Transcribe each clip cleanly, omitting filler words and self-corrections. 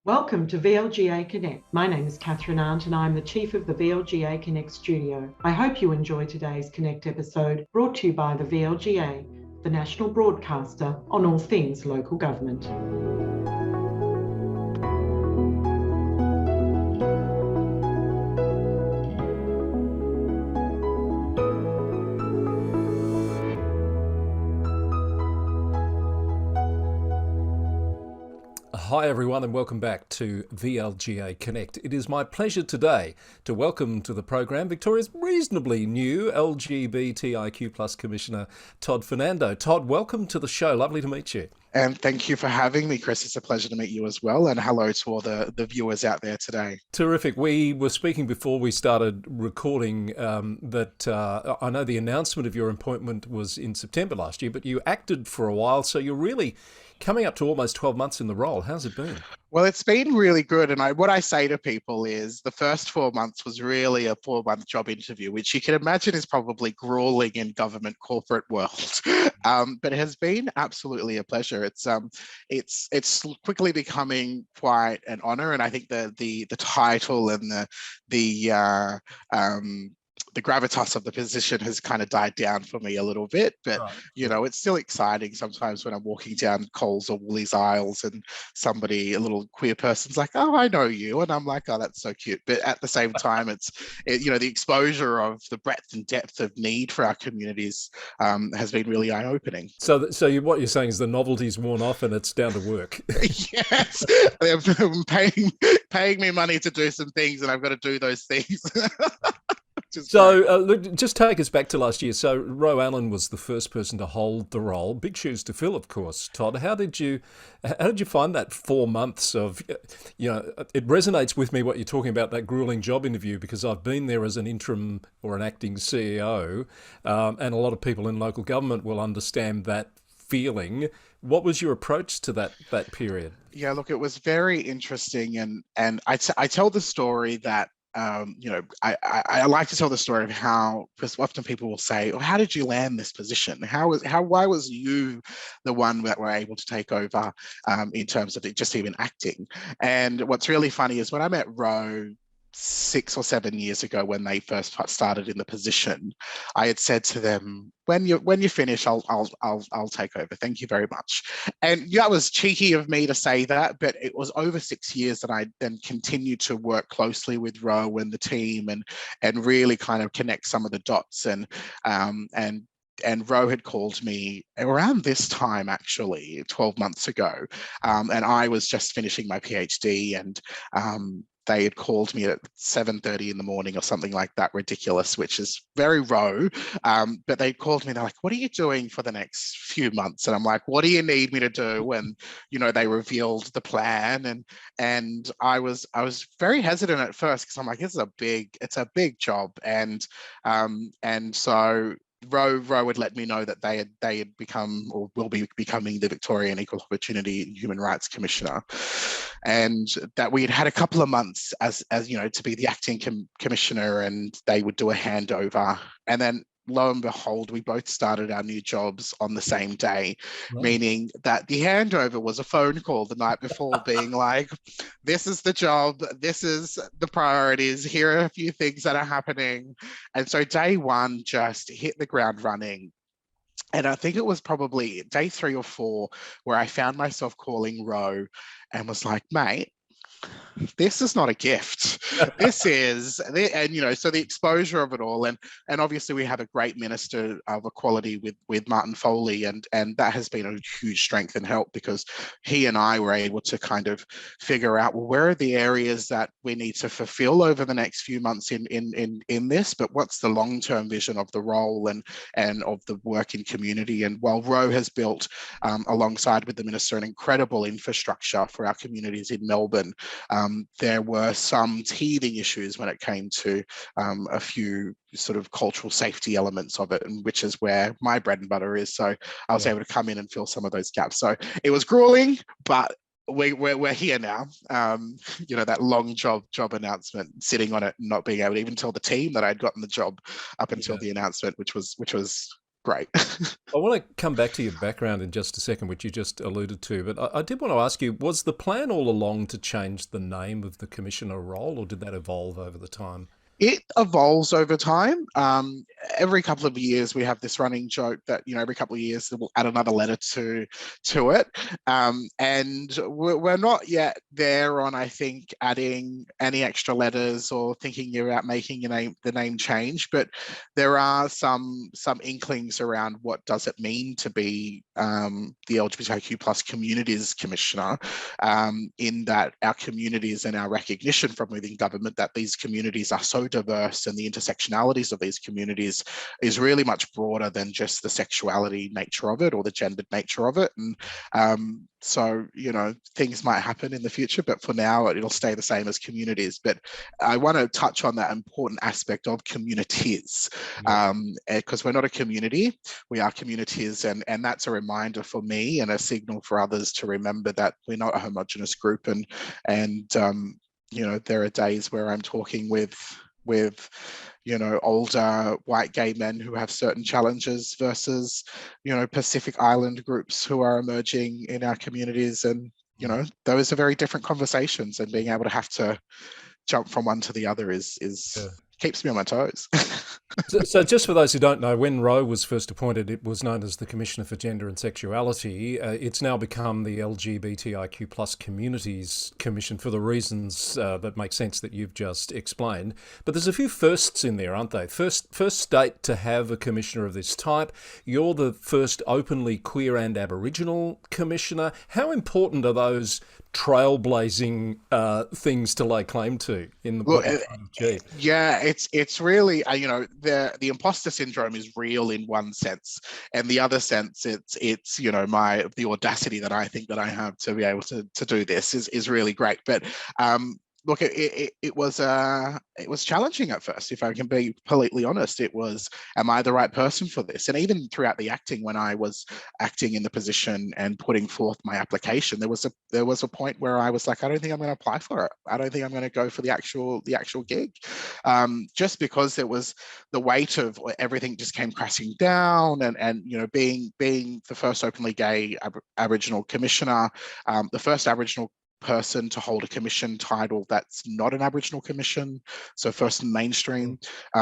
Welcome to VLGA Connect. My name is Catherine Arndt and I'm the Chief of the VLGA Connect studio. I hope you enjoy today's Connect episode brought to you by the VLGA, the national broadcaster on all things local government. Hi everyone and welcome back to VLGA Connect. It is my pleasure today to welcome to the program Victoria's reasonably new LGBTIQ+ Commissioner, Todd Fernando. Todd, welcome to the show. Lovely to meet you. And thank you for having me, Chris. It's a pleasure to meet you as well. And hello to all the viewers out there today. Terrific. We were speaking before we started recording that I know the announcement of your appointment was in September last year, but you acted for a while, so you're really coming up to almost 12 months in the role. How's it been? Well, it's been really good. And what I say to people is the first 4 months was really a 4-month job interview, which you can imagine is probably grueling in government corporate world. But it has been absolutely a pleasure. It's quickly becoming quite an honor. And I think the title and the gravitas of the position has kind of died down for me a little bit, but right. You know, it's still exciting sometimes when I'm walking down Coles or Woolies aisles and a little queer person's like, "Oh, I know you," and I'm like, "Oh, that's so cute." But at the same time, the exposure of the breadth and depth of need for our communities has been really eye-opening. So what you're saying is the novelty's worn off and it's down to work. Yes, they're paying me money to do some things, and I've got to do those things. So look, just take us back to last year. So Ro Allen was the first person to hold the role. Big shoes to fill, of course. Todd, how did you find that 4 months of, it resonates with me what you're talking about, that grueling job interview, because I've been there as an interim or an acting CEO, and a lot of people in local government will understand that feeling. What was your approach to that period? Yeah, look, it was very interesting, and I tell the story that. I like to tell the story of how, because often people will say, "Oh, how did you land this position? Why was you the one that were able to take over in terms of just even acting?" And what's really funny is when I met Ro 6 or 7 years ago when they first started in the position, I had said to them, when you finish, I'll take over. Thank you very much. And that was cheeky of me to say that, but it was over 6 years that I then continued to work closely with Ro and the team and really kind of connect some of the dots and Ro had called me around this time, actually, 12 months ago. And I was just finishing my PhD, and they had called me at 7:30 in the morning or something like that, ridiculous, which is very Ro. But they called me, they're like, "What are you doing for the next few months?" And I'm like, "What do you need me to do?" And, they revealed the plan. And I was very hesitant at first because I'm like, it's a big job. And so Ro had let me know that they had become or will be becoming the Victorian Equal Opportunity and Human Rights Commissioner, and that we had a couple of months as to be the acting commissioner, and they would do a handover, and then lo and behold, we both started our new jobs on the same day, right. Meaning that the handover was a phone call the night before being like, "This is the job, this is the priorities, here are a few things that are happening." And so day one just hit the ground running. And I think it was probably day 3 or 4 where I found myself calling Ro and was like, "Mate, this is not a gift. This is," and so the exposure of it all, and obviously we have a great Minister of Equality with Martin Foley, and that has been a huge strength and help, because he and I were able to kind of figure out, well, where are the areas that we need to fulfill over the next few months in this, but what's the long-term vision of the role and of the work in community. And while Ro has built alongside with the Minister an incredible infrastructure for our communities in Melbourne, there were some teething issues when it came to a few sort of cultural safety elements of it, and which is where my bread and butter is. So I was able to come in and fill some of those gaps. So it was grueling, but we're here now. That long job announcement, sitting on it, and not being able to even tell the team that I'd gotten the job up until the announcement, which was great. I want to come back to your background in just a second, which you just alluded to, but I did want to ask you, was the plan all along to change the name of the commissioner role, or did that evolve over the time? It evolves over time. Every couple of years, we have this running joke that every couple of years we'll add another letter to it, and we're not yet there on, I think, adding any extra letters or thinking about making the name change. But there are some inklings around what does it mean to be the LGBTIQ plus communities commissioner, in that our communities and our recognition from within government that these communities are so diverse, and the intersectionalities of these communities is really much broader than just the sexuality nature of it or the gendered nature of it. And so, things might happen in the future, but for now, it'll stay the same as communities. But I want to touch on that important aspect of communities, because we're not a community, we are communities. And that's a reminder for me and a signal for others to remember that we're not a homogenous group. And there are days where I'm talking with older white gay men who have certain challenges versus Pacific Island groups who are emerging in our communities, and those are very different conversations, and being able to have to jump from one to the other is Yeah. keeps me on my toes. So just for those who don't know, when Roe was first appointed, it was known as the Commissioner for Gender and Sexuality. It's now become the LGBTIQ plus Communities Commission for the reasons that make sense that you've just explained. But there's a few firsts in there, aren't they? First state to have a commissioner of this type. You're the first openly queer and Aboriginal commissioner. How important are those trailblazing things to lay claim to in the Look, Yeah, it's really the imposter syndrome is real in one sense, and the other sense it's the audacity that I think that I have to be able to do this is really great. But look, it was challenging at first, if I can be completely honest. It was, am I the right person for this? And even throughout the acting, when I was acting in the position and putting forth my application, there was a point where I was like, I don't think I'm going to apply for it. I don't think I'm going to go for the actual gig, just because it was the weight of everything just came crashing down, and being the first openly gay Aboriginal commissioner, the first Aboriginal person to hold a commission title that's not an Aboriginal commission, so first in mainstream,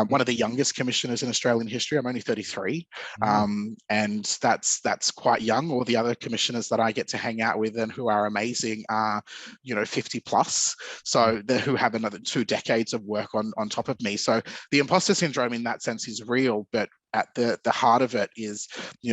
one of the youngest commissioners in Australian history. I'm only 33, and that's quite young. All the other commissioners that I get to hang out with and who are amazing are 50 plus, so who have another 2 decades of work on top of me. So the imposter syndrome in that sense is real, but at the heart of it is,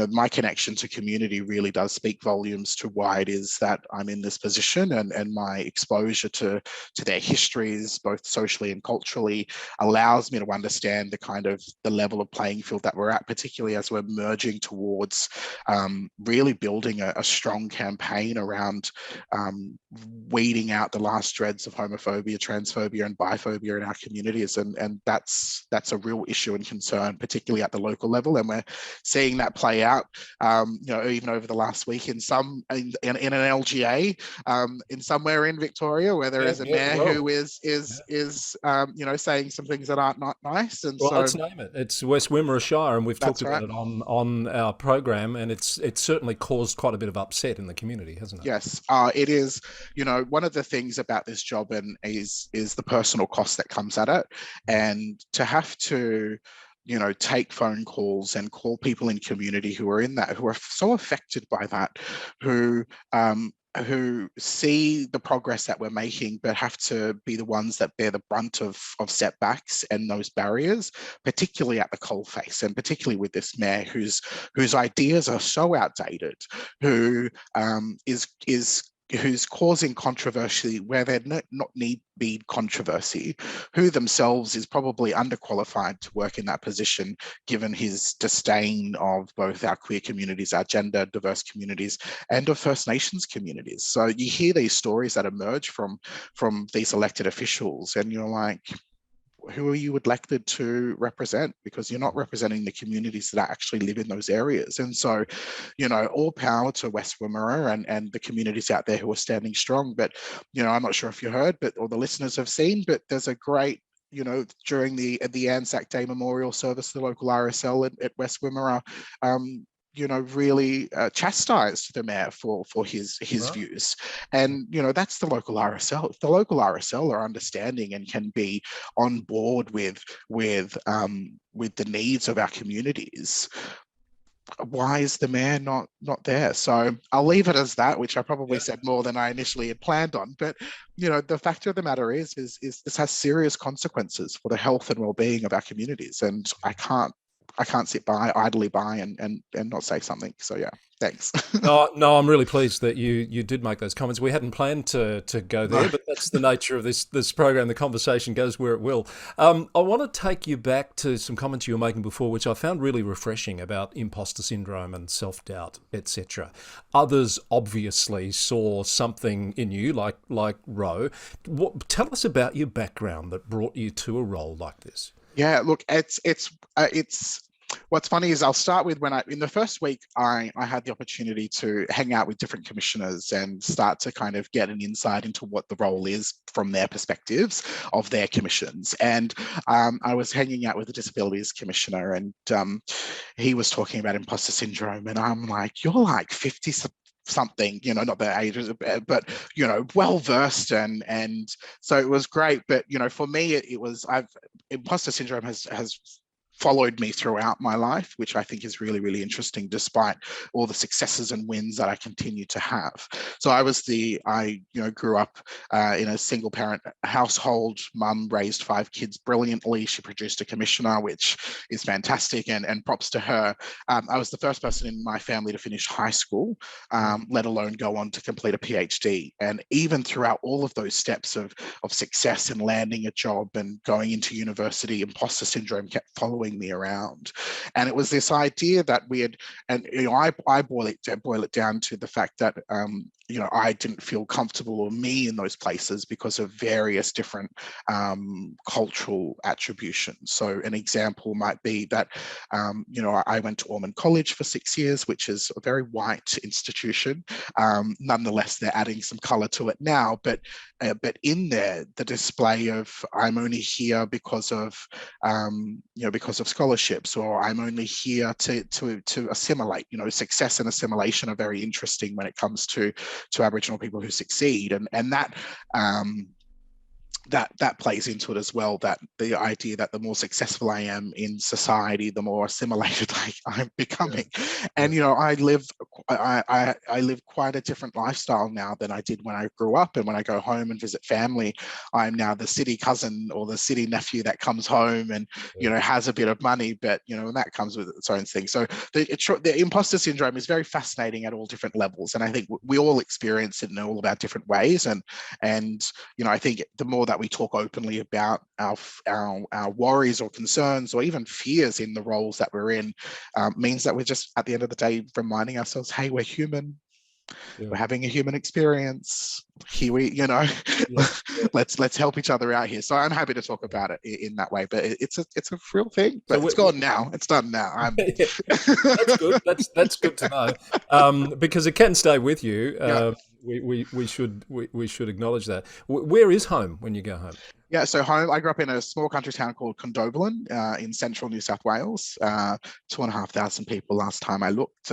my connection to community really does speak volumes to why it is that I'm in this position, and my exposure to their histories, both socially and culturally, allows me to understand the level of playing field that we're at, particularly as we're merging towards really building a strong campaign around weeding out the last dreads of homophobia, transphobia, and biphobia in our communities, and that's a real issue and concern, particularly at the local level. And we're seeing that play out, even over the last week in an LGA, in somewhere in Victoria, where there is a mayor who is saying some things that aren't not nice. And well, let's name it. It's West Wimmera Shire, and we've talked about it on our program, and it's certainly caused quite a bit of upset in the community, hasn't it? Yes, it is. One of the things about this job is the personal cost that comes at it, and to have to take phone calls and call people in community who are so affected by that, who see the progress that we're making, but have to be the ones that bear the brunt of setbacks and those barriers, particularly at the coalface, and particularly with this mayor whose ideas are so outdated, who's causing controversy where there not need be controversy, who themselves is probably underqualified to work in that position, given his disdain of both our queer communities, our gender diverse communities, and of First Nations communities. So you hear these stories that emerge from these elected officials, and you're like, who are you elected to represent? Because you're not representing the communities that actually live in those areas. And so, all power to West Wimmera and the communities out there who are standing strong. But, I'm not sure if you heard, or the listeners have seen, but there's a great during the Anzac Day memorial service, the local RSL at West Wimmera, really chastised the mayor for his Right. views. And, that's the local RSL. If the local RSL are understanding and can be on board with the needs of our communities, why is the mayor not there? So I'll leave it as that, which I probably said more than I initially had planned on. But the fact of the matter is this has serious consequences for the health and well-being of our communities, and I can't sit idly by and not say something. So yeah, thanks. No, I'm really pleased that you did make those comments. We hadn't planned to go there, but that's the nature of this program. The conversation goes where it will. I want to take you back to some comments you were making before, which I found really refreshing, about imposter syndrome and self-doubt, etc. Others obviously saw something in you, like Ro. Tell us about your background that brought you to a role like this. Yeah, look, it's what's funny is I'll start with in the first week, I had the opportunity to hang out with different commissioners and start to kind of get an insight into what the role is from their perspectives of their commissions. And I was hanging out with the Disabilities Commissioner, and he was talking about imposter syndrome, and I'm like, you're like 50 something, not the ages, but well versed, and so it was great. But for me, it was imposter syndrome has followed me throughout my life, which I think is really, really interesting, despite all the successes and wins that I continue to have. So I grew up in a single parent household. Mum raised 5 kids brilliantly. She produced a commissioner, which is fantastic, and props to her. I was the first person in my family to finish high school, let alone go on to complete a PhD. And even throughout all of those steps of success and landing a job and going into university, imposter syndrome kept following me around. And it was this idea that we had, and I boil it down to the fact that I didn't feel comfortable or me in those places because of various different cultural attributions. So an example might be that I went to Ormond College for 6 years, which is a very white institution. Nonetheless, they're adding some color to it now, but in there, the display of I'm only here because of scholarships, or I'm only here to assimilate. Success and assimilation are very interesting when it comes to Aboriginal people who succeed, and that plays into it as well, that the idea that the more successful I am in society, the more assimilated I'm becoming. And I live quite a different lifestyle now than I did when I grew up. And when I go home and visit family, I'm now the city cousin or the city nephew that comes home and has a bit of money, but and that comes with its own thing. So the imposter syndrome is very fascinating at all different levels, and I think we all experience it in all of our different ways. And I think the more that we talk openly about our worries or concerns or even fears in the roles that we're in, means that we're just, at the end of the day, reminding ourselves, hey, we're human. We're having a human experience. Here let's help each other out here. So I'm happy to talk about it in that way, but it's a real thing. But it's gone now. It's done now. That's good. That's good to know, because it can stay with you. We should acknowledge that. Where is home when you go home? Yeah, so home, I grew up in a small country town called Condobolin in central New South Wales. 2,500 people last time I looked.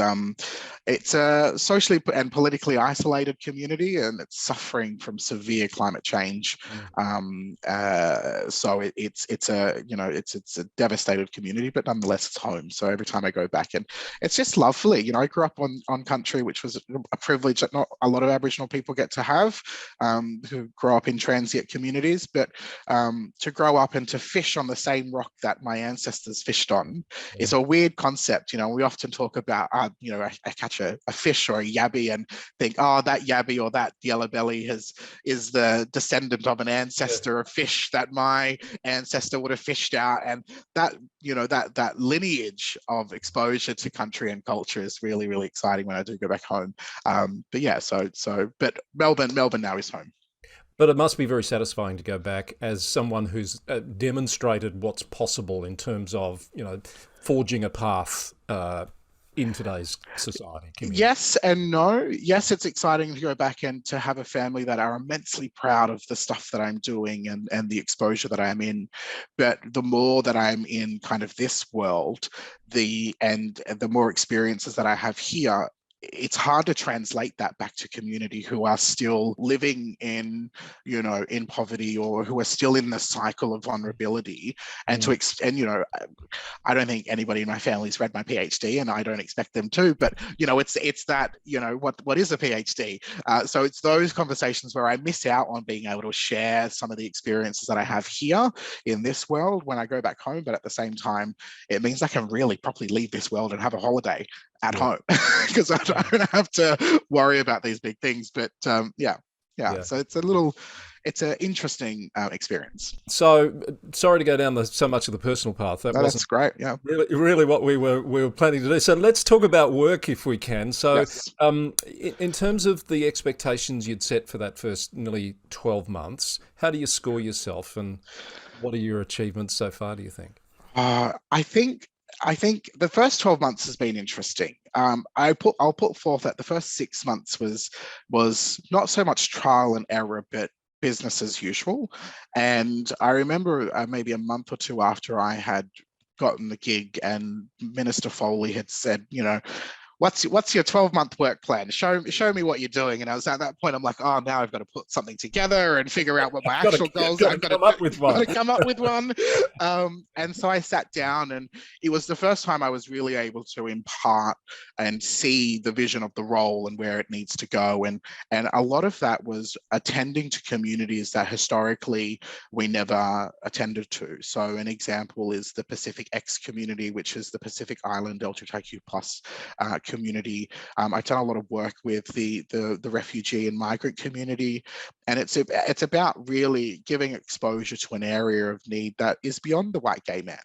It's a socially and politically isolated community, and it's suffering from severe climate change. So it's a devastated community, but nonetheless it's home. So every time I go back, and it's just lovely. I grew up on country, which was a privilege that not a lot of Aboriginal people get to have, who grow up in transient communities, but to grow up and to fish on the same rock that my ancestors fished on is a weird concept. We often talk about, I catch a fish or a yabby and think, oh, that yabby or that yellow belly is the descendant of an ancestor of fish that my ancestor would have fished out. And that, that lineage of exposure to country and culture is really, really exciting when I do go back home. But Melbourne now is home. But it must be very satisfying to go back as someone who's demonstrated what's possible in terms of, forging a path in today's society, community? Yes and no. Yes, it's exciting to go back and to have a family that are immensely proud of the stuff that I'm doing and the exposure that I'm in. But the more that I'm in kind of this world, the more experiences that I have here, it's hard to translate that back to community who are still living in, in poverty, or who are still in the cycle of vulnerability. And I don't think anybody in my family's read my PhD, and I don't expect them to. But it's that, what is a PhD? So it's those conversations where I miss out on being able to share some of the experiences that I have here in this world when I go back home. But at the same time, it means I can really properly leave this world and have a holiday at home, because I don't have to worry about these big things. But yeah. So it's an interesting experience. So sorry to go down so much of the personal path. That's great. Yeah, really what we were planning to do. So let's talk about work if we can. So yes. In terms of the expectations you'd set for that first nearly 12 months, how do you score yourself, and what are your achievements so far, do you think? I think the first 12 months has been interesting. I'll put forth that the first 6 months was not so much trial and error, but business as usual. And I remember maybe a month or two after I had gotten the gig, and Minister Foley had said, what's your 12-month work plan? Show me what you're doing. And I was at that point, I'm like, oh, now I've got to put something together and figure out what my actual goals are. I've got to come up with one. And so I sat down, and it was the first time I was really able to impart and see the vision of the role and where it needs to go. And a lot of that was attending to communities that historically we never attended to. So an example is the Pacific X community, which is the Pacific Island LGBTIQ plus community. I've done a lot of work with the refugee and migrant community, and it's about really giving exposure to an area of need that is beyond the white gay man.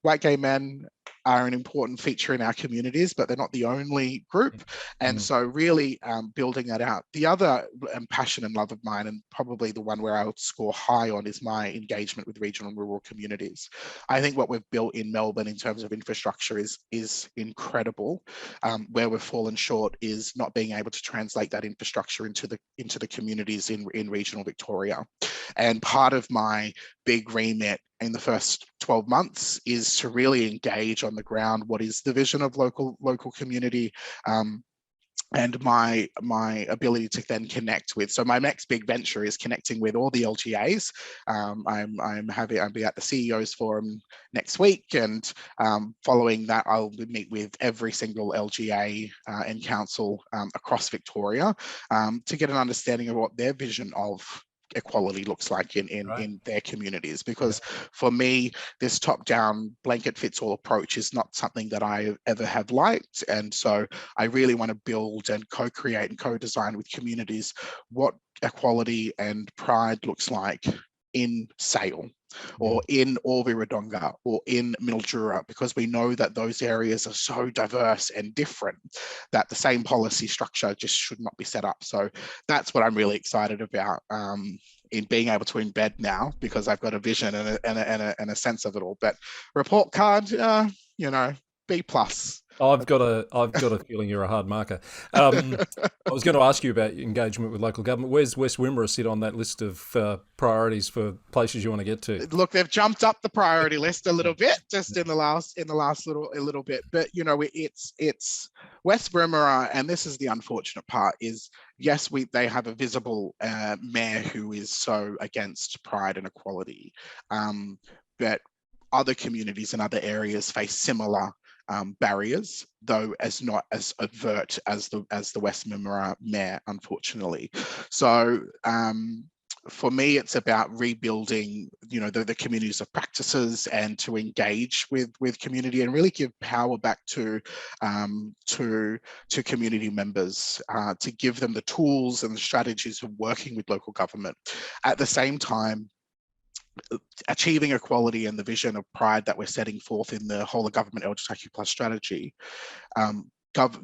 White gay men are an important feature in our communities, but they're not the only group. And so really building that out. The other passion and love of mine, and probably the one where I would score high on, is my engagement with regional and rural communities. I think what we've built in Melbourne in terms of infrastructure is incredible. Where we've fallen short is not being able to translate that infrastructure into the communities in regional Victoria. And part of my big remit in the first 12 months is to really engage on the ground what is the vision of local community, and my ability to then connect with. So my next big venture is connecting with all the LGAs. I'll be at the CEOs Forum next week, and following that, I'll meet with every single LGA and council across Victoria to get an understanding of what their vision of equality looks like in their communities. Because for me, this top-down blanket fits all approach is not something that I ever have liked. And so I really want to build and co-create and co-design with communities what equality and pride looks like in Sale, or in Albury-Wodonga, or in Mildura, because we know that those areas are so diverse and different that the same policy structure just should not be set up. So that's what I'm really excited about in being able to embed now, because I've got a vision and a sense of it all. But report card, B+. I've got a feeling you're a hard marker. I was going to ask you about engagement with local government. Where's West Wimmera sit on that list of priorities for places you want to get to? Look, they've jumped up the priority list a little bit just in the last little bit. But it's West Wimmera, and this is the unfortunate part, is yes, they have a visible mayor who is so against pride and equality, but other communities and other areas face similar barriers, though not as overt as the West Wimmera mayor, unfortunately. So for me, it's about rebuilding, the communities of practices, and to engage with community and really give power back to community members, to give them the tools and the strategies of working with local government. At the same time, achieving equality and the vision of pride that we're setting forth in the whole of government LGBTIQ+ strategy,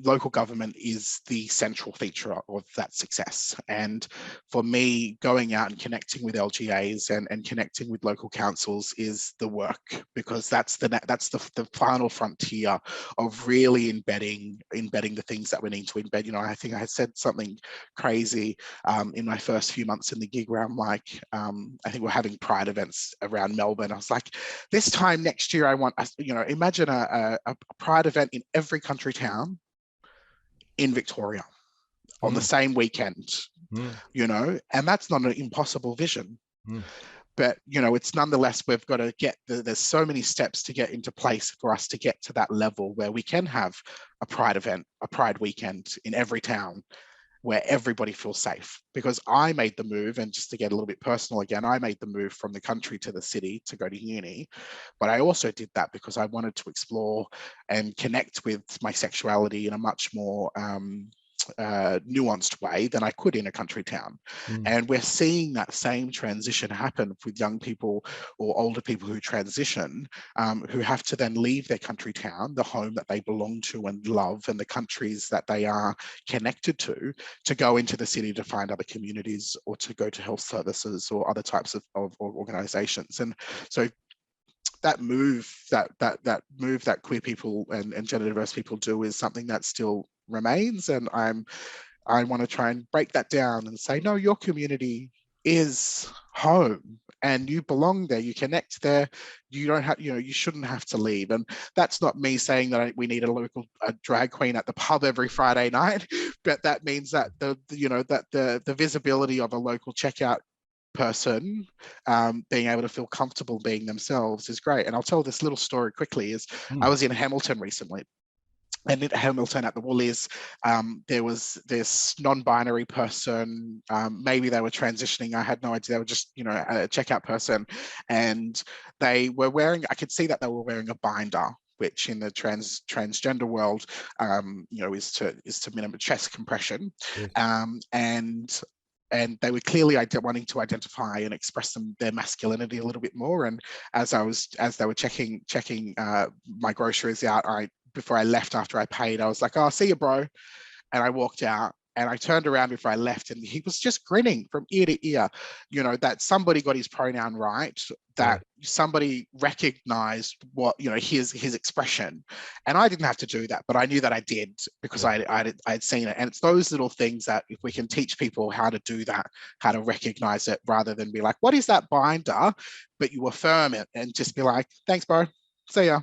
local government is the central feature of that success. And for me, going out and connecting with LGAs and connecting with local councils is the work, because that's the final frontier of really embedding the things that we need to embed. I think I had said something crazy in my first few months in the gig where I'm like, I think we're having pride events around Melbourne. I was like, this time next year, I want, imagine a pride event in every country town in Victoria on the same weekend, and that's not an impossible vision. But, it's nonetheless, we've got to there's so many steps to get into place for us to get to that level where we can have a pride event, a pride weekend in every town where everybody feels safe. Because I made the move, and just to get a little bit personal again, I made the move from the country to the city to go to uni. But I also did that because I wanted to explore and connect with my sexuality in a much more nuanced way than I could in a country town. And we're seeing that same transition happen with young people or older people who transition, who have to then leave their country town, the home that they belong to and love, and the countries that they are connected to go into the city to find other communities or to go to health services or other types of organizations. And so that move that queer people and gender diverse people do is something that still remains. And I want to try and break that down and say, no, your community is home and you belong there, you connect there, you don't have, you shouldn't have to leave. And that's not me saying that we need a drag queen at the pub every Friday night, but that means that the visibility of a local checkout person being able to feel comfortable being themselves is great. And I'll tell this little story quickly. I was in Hamilton recently, and in Hamilton at the Woolies, there was this non-binary person. Maybe they were transitioning. I had no idea. They were just, a checkout person, and they were wearing. I could see that they were wearing a binder, which in the transgender world, is to minimum chest compression, and they were clearly wanting to identify and express their masculinity a little bit more. And as they were checking my groceries out, before I left after I paid, I was like, "Oh, see you, bro." And I walked out, and I turned around before I left, and he was just grinning from ear to ear, that somebody got his pronoun right, that somebody recognized what, his expression. And I didn't have to do that, but I knew that I did because I'd seen it. And it's those little things that if we can teach people how to do that, how to recognize it, rather than be like, what is that binder? But you affirm it and just be like, thanks, bro. See ya.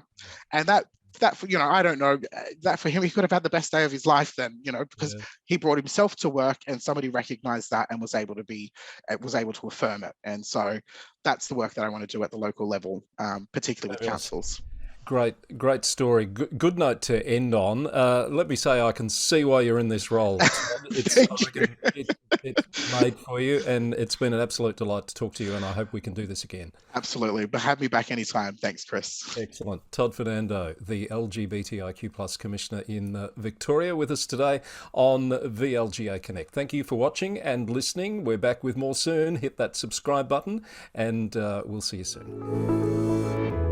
And that I don't know, that for him, he could have had the best day of his life then, because he brought himself to work and somebody recognized that and was able to affirm it. And so that's the work that I want to do at the local level, particularly with councils. Great story. Good note to end on. Let me say I can see why you're in this role. It's made for you, and it's been an absolute delight to talk to you, and I hope we can do this again. Absolutely. But have me back anytime. Thanks, Chris. Excellent. Todd Fernando, the LGBTIQ+ Commissioner in Victoria, with us today on VLGA Connect. Thank you for watching and listening. We're back with more soon. Hit that subscribe button, and we'll see you soon.